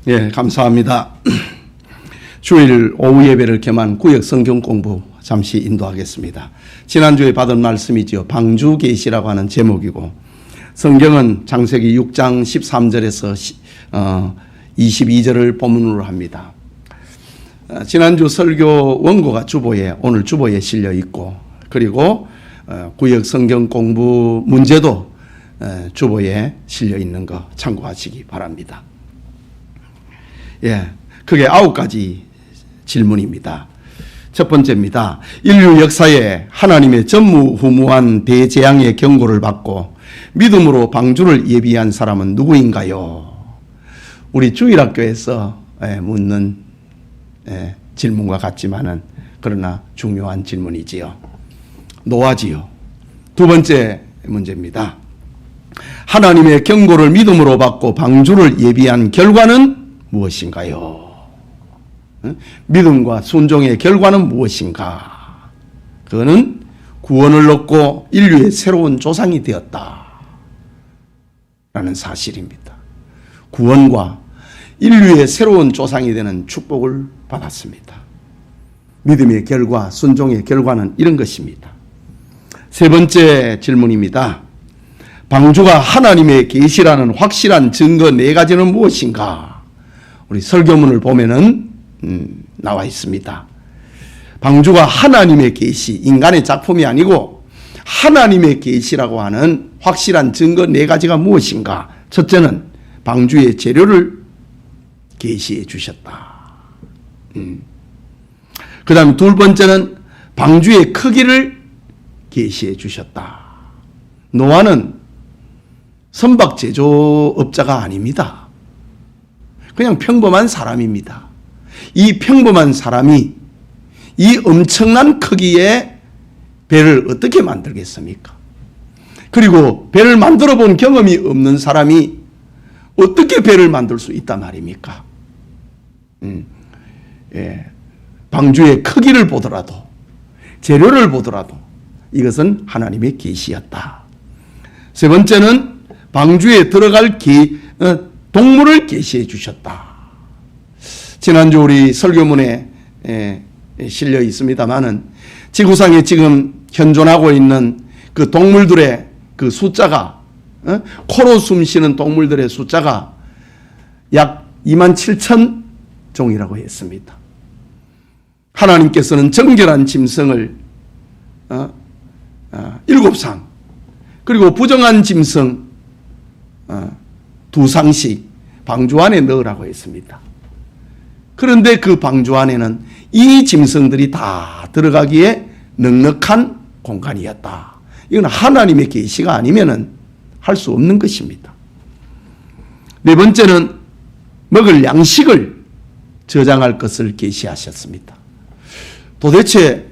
예, 감사합니다. 주일 오후 예배를 겸한 구역 성경 공부 잠시 인도하겠습니다. 지난주에 받은 말씀이죠. 방주 계시라고 하는 제목이고, 성경은 창세기 6장 13절에서 22절을 본문으로 합니다. 지난주 설교 원고가 주보에, 오늘 주보에 실려 있고, 그리고 구역 성경 공부 문제도 주보에 실려 있는 거 참고하시기 바랍니다. 예, 크게 9가지 질문입니다. 첫 번째입니다. 인류 역사에 하나님의 전무후무한 대재앙의 경고를 받고 믿음으로 방주를 예비한 사람은 누구인가요? 우리 주일학교에서 묻는 질문과 같지만은 그러나 중요한 질문이지요. 노아지요. 두 번째 문제입니다. 하나님의 경고를 믿음으로 받고 방주를 예비한 결과는 무엇인가요? 믿음과 순종의 결과는 무엇인가? 그거는 구원을 얻고 인류의 새로운 조상이 되었다 라는 사실입니다. 구원과 인류의 새로운 조상이 되는 축복을 받았습니다. 믿음의 결과, 순종의 결과는 이런 것입니다. 세 번째 질문입니다. 방주가 하나님의 계시라는 확실한 증거 4가지는 무엇인가? 우리 설교문을 보면은 나와 있습니다. 방주가 하나님의 계시, 인간의 작품이 아니고 하나님의 계시라고 하는 확실한 증거 4가지가 무엇인가? 첫째는 방주의 재료를 계시해 주셨다. 그 다음 두 번째는 방주의 크기를 계시해 주셨다. 노아는 선박 제조업자가 아닙니다. 그냥 평범한 사람입니다. 이 평범한 사람이 이 엄청난 크기의 배를 어떻게 만들겠습니까? 그리고 배를 만들어 본 경험이 없는 사람이 어떻게 배를 만들 수 있단 말입니까? 방주의 크기를 보더라도, 재료를 보더라도 이것은 하나님의 계시였다. 세 번째는 방주에 들어갈 동물을 계시해 주셨다. 지난주 우리 설교문에 실려 있습니다만은 지구상에 지금 현존하고 있는 그 동물들의 그 숫자가, 코로 숨쉬는 동물들의 숫자가 약 27,000 종이라고 했습니다. 하나님께서는 정결한 짐승을 7상, 그리고 부정한 짐승 2상씩 방주 안에 넣으라고 했습니다. 그런데 그 방주 안에는 이 짐승들이 다 들어가기에 넉넉한 공간이었다. 이건 하나님의 계시가 아니면은 할 수 없는 것입니다. 네 번째는 먹을 양식을 저장할 것을 계시하셨습니다. 도대체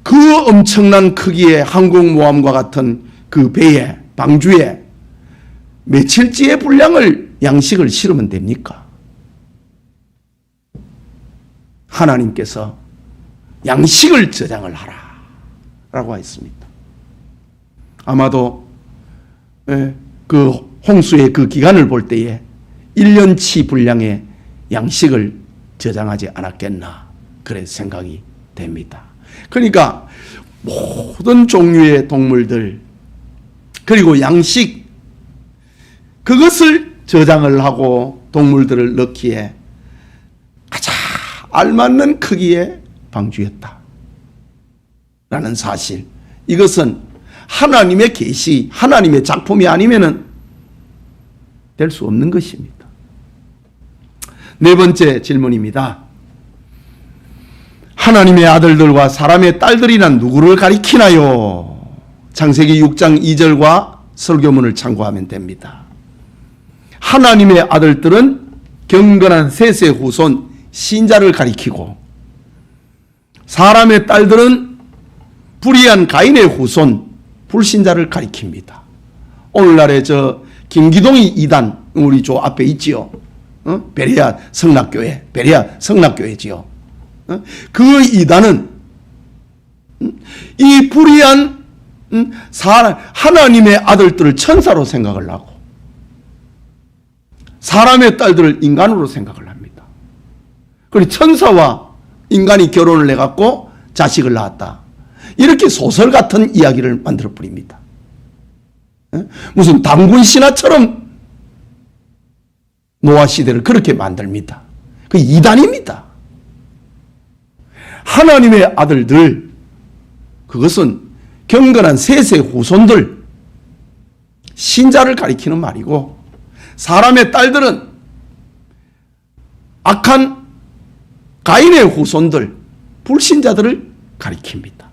그 엄청난 크기의 항공모함과 같은 그 배에, 방주에 며칠치의 분량을 양식을 실으면 됩니까? 하나님께서 양식을 저장을 하라 라고 했습니다. 아마도 그 홍수의 그 기간을 볼 때에 1년치 분량의 양식을 저장하지 않았겠나, 그래 생각이 됩니다. 그러니까 모든 종류의 동물들, 그리고 양식, 그것을 저장을 하고 동물들을 넣기에 가장 알맞는 크기의 방주였다 라는 사실, 이것은 하나님의 계시, 하나님의 작품이 아니면은 될 수 없는 것입니다. 네 번째 질문입니다. 하나님의 아들들과 사람의 딸들이란 누구를 가리키나요? 창세기 6장 2절과 설교문을 참고하면 됩니다. 하나님의 아들들은 경건한 셋의 후손 신자를 가리키고, 사람의 딸들은 불의한 가인의 후손 불신자를 가리킵니다. 오늘날의 김기동이 2단, 우리 저 앞에 있지요. 베레아 성락교회, 베레아 성락교회지요. 그 2단은 이 불의한 하나님의 아들들을 천사로 생각을 하고, 사람의 딸들을 인간으로 생각을 합니다. 그리고 천사와 인간이 결혼을 해갖고 자식을 낳았다. 이렇게 소설 같은 이야기를 만들어 버립니다. 무슨 단군 신화처럼 노아 시대를 그렇게 만듭니다. 그 이단입니다. 하나님의 아들들, 그것은 경건한 셋의 후손들, 신자를 가리키는 말이고, 사람의 딸들은 악한 가인의 후손들, 불신자들을 가리킵니다.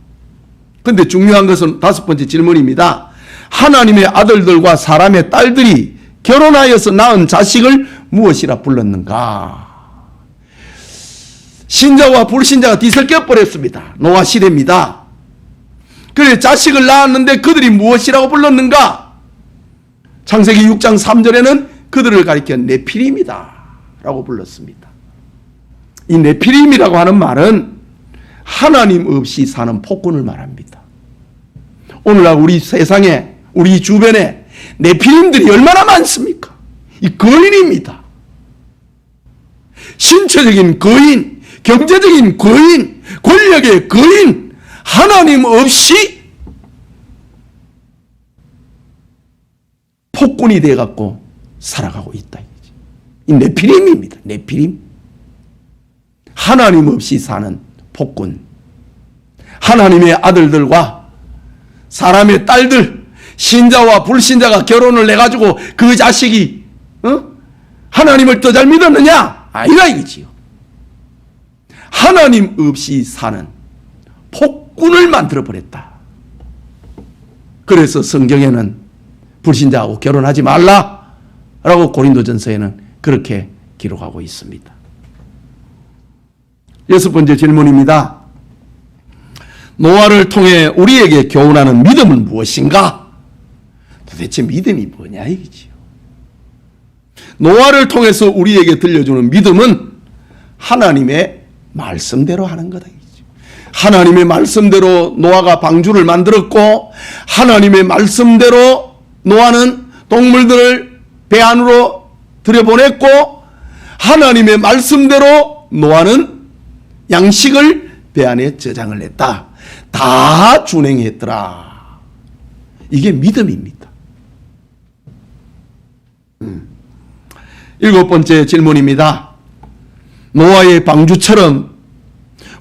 그런데 중요한 것은 다섯 번째 질문입니다. 하나님의 아들들과 사람의 딸들이 결혼하여서 낳은 자식을 무엇이라 불렀는가? 신자와 불신자가 뒤섞여 버렸습니다. 노아 시대입니다. 그래 자식을 낳았는데 그들이 무엇이라고 불렀는가? 창세기 6장 3절에는 그들을 가리켜 네피림이다 라고 불렀습니다. 이 네피림이라고 하는 말은 하나님 없이 사는 폭군을 말합니다. 오늘날 우리 세상에, 우리 주변에 네피림들이 얼마나 많습니까? 이 거인입니다. 신체적인 거인, 경제적인 거인, 권력의 거인, 하나님 없이 폭군이 돼갖고 살아가고 있다. 이 네피림입니다. 네피림. 하나님 없이 사는 폭군. 하나님의 아들들과 사람의 딸들, 신자와 불신자가 결혼을 해가지고 그 자식이 하나님을 더 잘 믿었느냐? 아니라 이거지요. 하나님 없이 사는 폭군을 만들어버렸다. 그래서 성경에는 불신자하고 결혼하지 말라라고 고린도전서에는 그렇게 기록하고 있습니다. 여섯 번째 질문입니다. 노아를 통해 우리에게 교훈하는 믿음은 무엇인가? 도대체 믿음이 뭐냐 이거지요. 노아를 통해서 우리에게 들려주는 믿음은 하나님의 말씀대로 하는 거다. 하나님의 말씀대로 노아가 방주를 만들었고, 하나님의 말씀대로 노아는 동물들을 배 안으로 들여보냈고, 하나님의 말씀대로 노아는 양식을 배 안에 저장을 했다. 다 준행했더라. 이게 믿음입니다. 일곱 번째 질문입니다. 노아의 방주처럼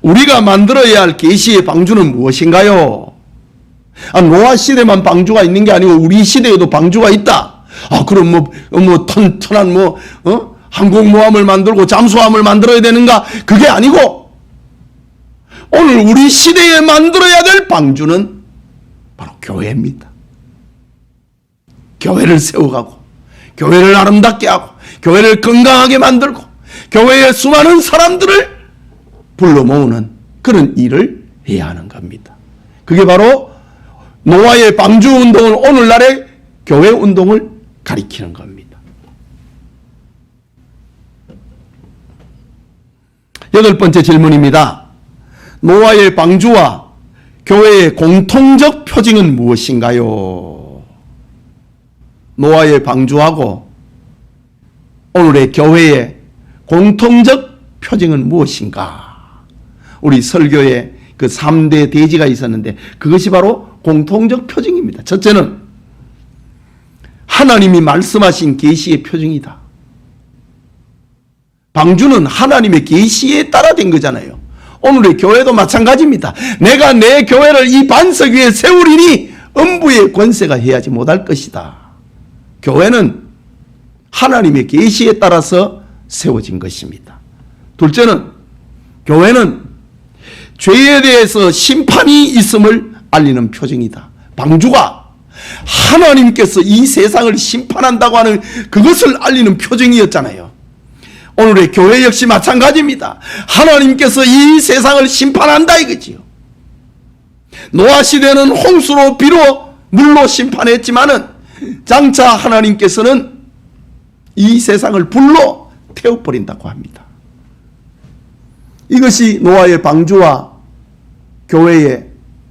우리가 만들어야 할 계시의 방주는 무엇인가요? 노아 시대만 방주가 있는 게 아니고 우리 시대에도 방주가 있다. 그럼 튼튼한 항공모함을 만들고 잠수함을 만들어야 되는가? 그게 아니고 오늘 우리 시대에 만들어야 될 방주는 바로 교회입니다. 교회를 세워가고, 교회를 아름답게 하고, 교회를 건강하게 만들고, 교회에 수많은 사람들을 불러 모으는 그런 일을 해야 하는 겁니다. 그게 바로 노아의 방주 운동을 오늘날의 교회 운동을 가리키는 겁니다. 여덟 번째 질문입니다. 노아의 방주와 교회의 공통적 표징은 무엇인가요? 노아의 방주하고 오늘의 교회의 공통적 표징은 무엇인가? 우리 설교에 그 3대 대지가 있었는데 그것이 바로 공통적 표징입니다. 첫째는 하나님이 말씀하신 계시의 표징이다. 방주는 하나님의 계시에 따라 된 거잖아요. 오늘의 교회도 마찬가지입니다. 내가 내 교회를 이 반석 위에 세우리니 음부의 권세가 해하지 못할 것이다. 교회는 하나님의 계시에 따라서 세워진 것입니다. 둘째는 교회는 죄에 대해서 심판이 있음을 알리는 표징이다. 방주가 하나님께서 이 세상을 심판한다고 하는 그것을 알리는 표징이었잖아요. 오늘의 교회 역시 마찬가지입니다. 하나님께서 이 세상을 심판한다 이거지요. 노아 시대는 홍수로 비로 물로 심판했지만은 장차 하나님께서는 이 세상을 불로 태워버린다고 합니다. 이것이 노아의 방주와 교회의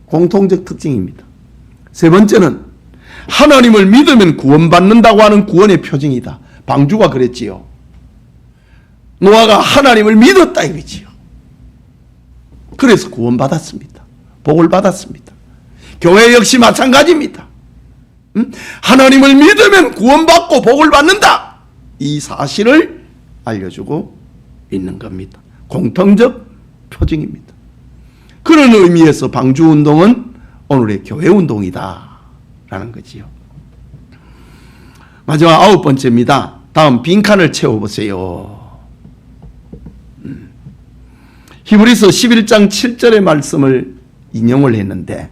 공통적 특징입니다. 세 번째는 하나님을 믿으면 구원받는다고 하는 구원의 표징이다. 방주가 그랬지요. 노아가 하나님을 믿었다 이거지요. 그래서 구원받았습니다. 복을 받았습니다. 교회 역시 마찬가지입니다. 하나님을 믿으면 구원받고 복을 받는다. 이 사실을 알려주고 있는 겁니다. 공통적 표징입니다. 그런 의미에서 방주운동은 오늘의 교회운동이다 라는 거지요. 마지막 9번째입니다. 다음 빈칸을 채워보세요. 히브리서 11장 7절의 말씀을 인용을 했는데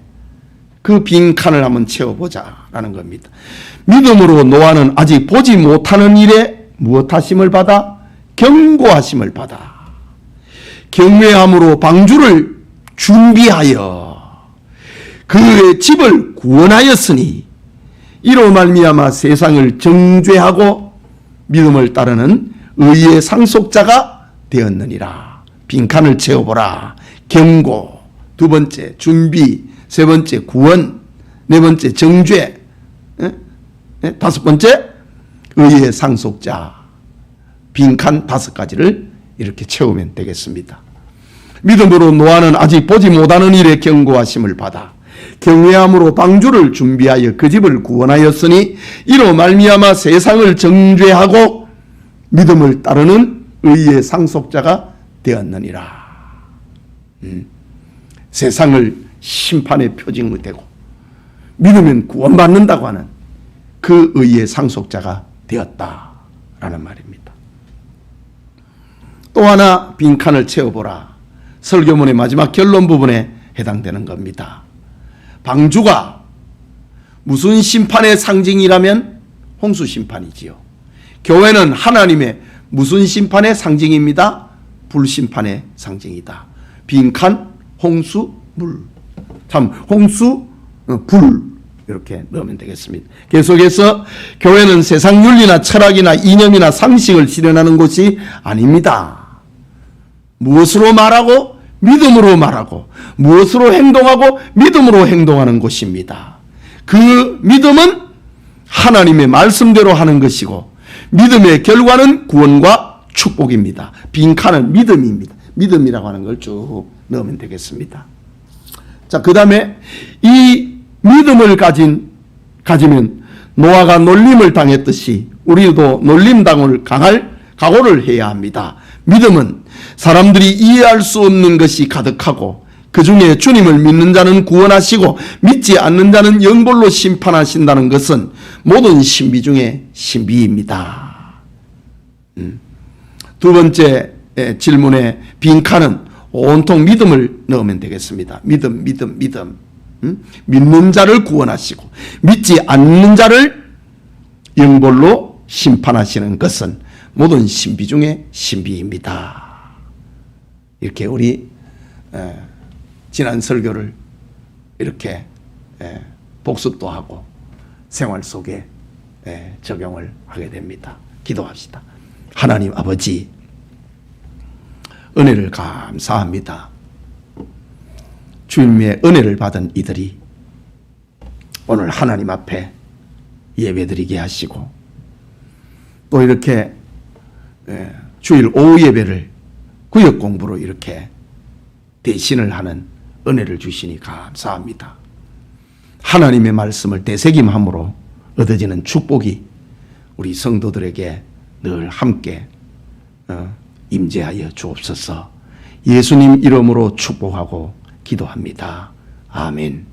그 빈칸을 한번 채워보자 라는 겁니다. 믿음으로 노아는 아직 보지 못하는 일에 무엇하심을 받아? 경고하심을 받아 경외함으로 방주를 준비하여 그의 집을 구원하였으니 이로 말미암아 세상을 정죄하고 믿음을 따르는 의의 상속자가 되었느니라. 빈칸을 채워보라. 경고, 두 번째 준비, 세 번째 구원, 네 번째 정죄, 다섯 번째 의의 상속자. 빈칸 5가지를 이렇게 채우면 되겠습니다. 믿음으로 노아는 아직 보지 못하는 일에 경고하심을 받아 경외함으로 방주를 준비하여 그 집을 구원하였으니 이로 말미암아 세상을 정죄하고 믿음을 따르는 의의 상속자가 되었느니라. 세상을 심판의 표징이 되고 믿으면 구원받는다고 하는 그 의의 상속자가 되었다라는 말입니다. 또 하나 빈칸을 채워보라. 설교문의 마지막 결론 부분에 해당되는 겁니다. 방주가 무슨 심판의 상징이라면 홍수 심판이지요. 교회는 하나님의 무슨 심판의 상징입니다? 불심판의 상징이다. 빈칸, 홍수, 물. 참 홍수, 불 이렇게 넣으면 되겠습니다. 계속해서 교회는 세상 윤리나 철학이나 이념이나 상식을 실현하는 곳이 아닙니다. 무엇으로 말하고 믿음으로 말하고 무엇으로 행동하고 믿음으로 행동하는 곳입니다. 그 믿음은 하나님의 말씀대로 하는 것이고 믿음의 결과는 구원과 축복입니다. 빈칸은 믿음입니다. 믿음이라고 하는 걸 쭉 넣으면 되겠습니다. 자, 그 다음에 이 믿음을 가지면 노아가 놀림을 당했듯이 우리도 놀림당을 강할 각오를 해야 합니다. 믿음은 사람들이 이해할 수 없는 것이 가득하고 그 중에 주님을 믿는 자는 구원하시고 믿지 않는 자는 영벌로 심판하신다는 것은 모든 신비 중에 신비입니다. 두 번째 질문의 빈칸은 온통 믿음을 넣으면 되겠습니다. 믿음. 믿는 자를 구원하시고 믿지 않는 자를 영벌로 심판하시는 것은 모든 신비 중에 신비입니다. 이렇게 우리 지난 설교를 이렇게 복습도 하고 생활 속에 적용을 하게 됩니다. 기도합시다. 하나님 아버지, 은혜를 감사합니다. 주님의 은혜를 받은 이들이 오늘 하나님 앞에 예배드리게 하시고 또 이렇게 주일 오후 예배를 구역 공부로 이렇게 대신을 하는 은혜를 주시니 감사합니다. 하나님의 말씀을 되새김함으로 얻어지는 축복이 우리 성도들에게 늘 함께 임재하여 주옵소서. 예수님 이름으로 축복하고 기도합니다. 아멘.